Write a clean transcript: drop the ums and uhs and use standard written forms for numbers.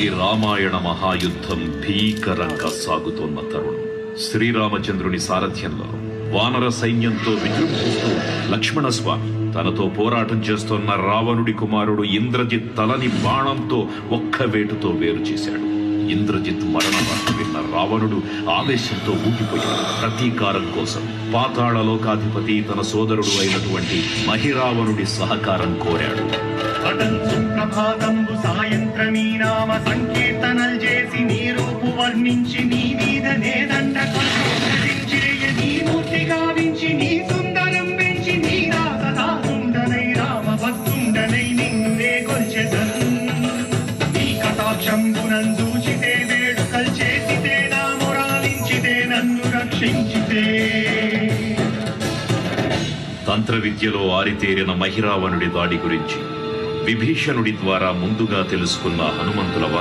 ఈ రామాయణ మహాయుద్ధం భీకరంగా సాగుతోన్న తరుణం. శ్రీరామచంద్రుని సారథ్యంలో వానర సైన్యంతో విజృంభిస్తూ లక్ష్మణస్వామి తనతో పోరాటం చేస్తున్న రావణుడి కుమారుడు ఇంద్రజిత్ తలని బాణంతో ఒక్క వేటుతో వేరు చేశాడు. ఇంద్రజిత్ మరణ వార్త విన్న రావణుడు ఆవేశంతో ఊగిపోయాడు. ప్రతీకారం కోసం పాతాళ లోకాధిపతి తన సోదరుడు అయినటువంటి మహిరావణుడి సహకారం కోరాడు. ప్రభాతంబు సాయంత్రమీ నామ సంకీర్తనల్ చేసి నీ రూపు వర్ణించి నీ మీద నేదండ నీ మూర్తి గావించి నీ సుందరం పెంచి నీ రాసదాసుండనై రామ భక్తుండనై నిన్నే కొల్చెదన్ నీ కటాక్షంబునందూచితే వేడుకల్ చేసితే నా మురాలించితే నన్ను రక్షించితే. తంత్ర విద్యలో ఆరితేరిన మహిరావణుడి దాడి గురించి విభీషణుడి ద్వారా ముందుగా తెలుసుకున్న హనుమంతుల